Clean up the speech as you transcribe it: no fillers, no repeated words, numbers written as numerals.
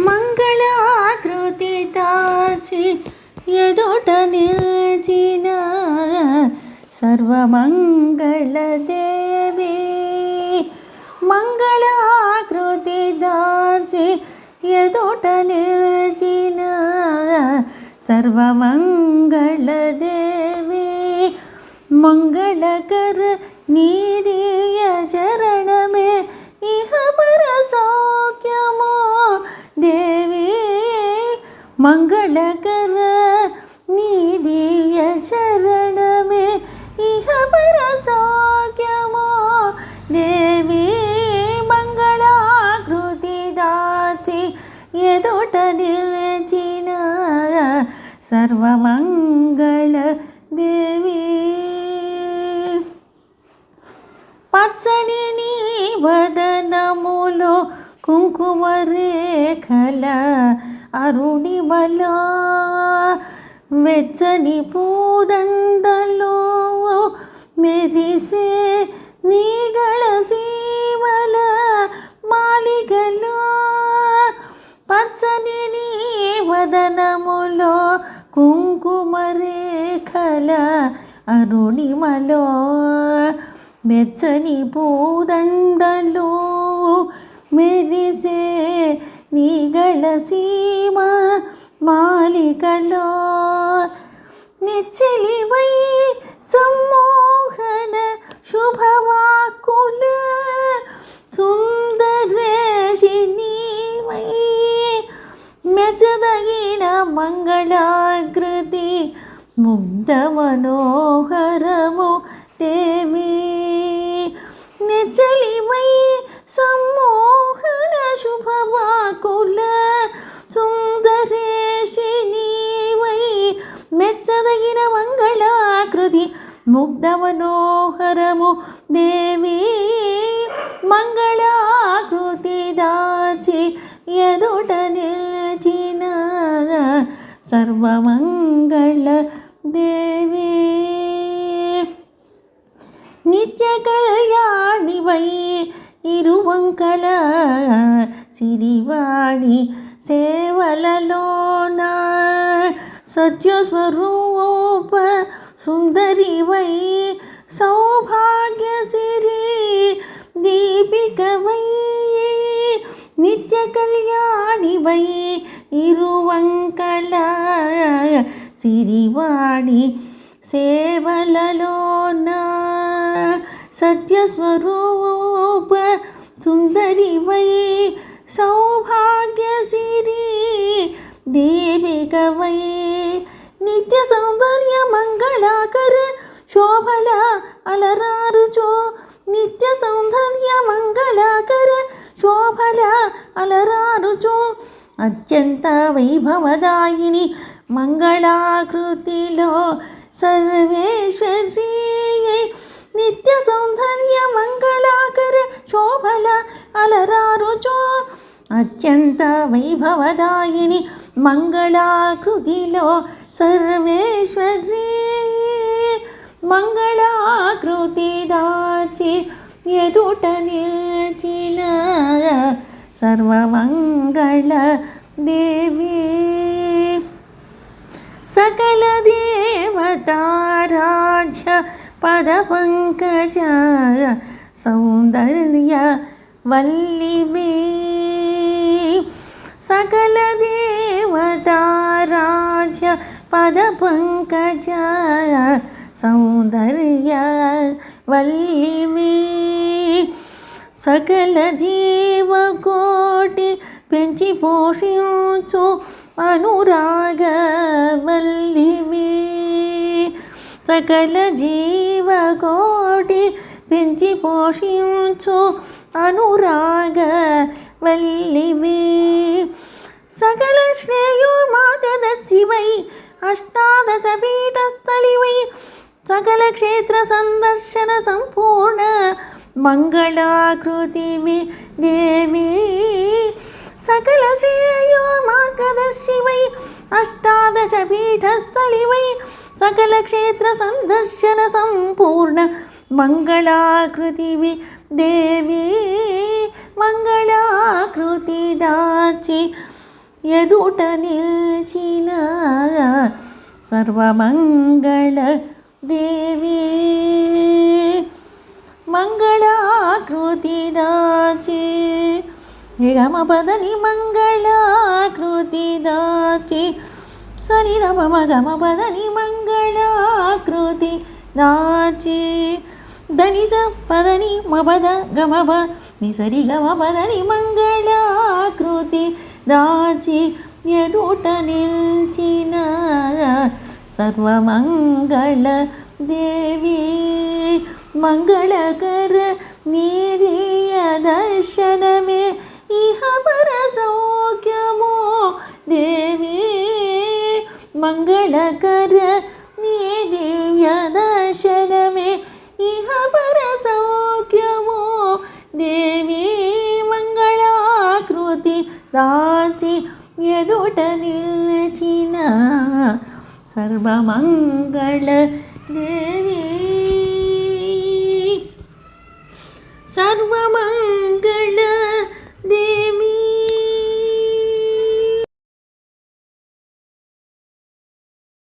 మంగళాకృతి దాచి ఎదుట నిలిచిన సర్వమంగళదేవి. మంగళాకృతి దాచి ఎదుట నిలిచిన సర్వమంగళదేవి. మంగళకర నీదియ చరణమే ఇహ పర సౌఖ్యమో దేవి. మంగళకర నీదియ చరణమే ఇహ పర సౌఖ్యమో దేవి. మంగళాకృతి దాచి ఎదుట నిలిచిన సర్వమంగళ దేవి. పచ్చని నీ వదనములో కుంకుమ రేఖల అరుణిమలో వెచ్చని పూదండలో మెరిసే నీగళ సీమల మాలిగలో. పచ్చని నీ వదనములో కుంకుమ రేఖల అరుణిమలో మెచ్చని పూదండలో మెరిసే నీగళ సీమ మాలికలో. నిచ్చిలివై సమ్మోహన శుభవాకుల సుందరేషినివై మెచ్చదగిన మంగళాకృతి ముగ్ధ మనోహరము దేవి. నిచ్చలివై సమ్మోహన శుభవాకుల సుందరేషినివై మెచ్చదగిన మంగళాకృతి ముగ్ధ మనోహరము దేవి. మంగళాకృతి దాచి ఎదుట నిలిచిన సర్వమంగళ దేవి. నిత్య కళ్యాణివై ఇరువంకల సిరివాణి సేవలలోన సత్యస్వరూప సుందరివై సౌభాగ్య సిరి దీపికవై. నిత్య కళ్యాణివై ఇరువంకల సిరివాణి సేవలలోన సత్యస్వరూప సుందరివై సౌభాగ్య సిరి దేవికవై. నిత్య సౌందర్య మంగళాకర శోభల అలరారుచో. నిత్య సౌందర్య మంగళాకర శోభల అలరారుచో. అత్యంత వైభవదాయిని మంగళాకృతిలో సర్వేశ్వరీ. నిత్య సౌందర్య మంగళాకర శోభల అలరారుచో. అత్యంత వైభవదాయిని మంగళాకృతిలో సర్వేశ్వరీ. మంగళాకృతి దాచి ఎదుట నిలిచిన సర్వమంగళ దేవి. సకల దేవతారాజ్య పద పంకజ సౌందర్య వల్లివే. సకల దేవతారాజ్య పద పంకజ సౌందర్య వల్లివే. సకల జీవకోటి పెంచి పోషించు అనురాగ వల్లివే. సకల జీవకోటి పెంచి పోషించు అనురాగ వల్లివే. సకల శ్రేయో మార్గదర్శివై అష్టాదశ పీఠస్థలివై సకల క్షేత్ర సందర్శన సంపూర్ణ మంగళాకృతివి దేవి. సకల శ్రేయో మార్గదర్శివై అష్టాదశ పీఠస్థలివై సకల క్షేత్ర సందర్శన సంపూర్ణ మంగళాకృతివి దేవి. మంగళాకృతి ఆకృతి దాచి ఎదుట నిల్చిన సర్వమంగళ దేవి మంగళాకృతి దాచి గమ పదని మంగళాకృతి దాచి సని రమ గమ పదని మంగళాకృతి దాచి దని స పదని మపద గమప నిసరి గమ పదని మంగళాకృతి దాచి ఎదుట నిల్చిన సర్వమంగళ దేవి మంగళకర నీదియ దర్శనమే ఇహ పర సౌఖ్యమో దేవి మంగళకర నీ దివ్య దర్శనమే ఇహ పర సౌఖ్యమో దేవి మంగళాకృతి దాచి ఎదుట నిల్చిన సర్వమంగళ దేవి సర్వ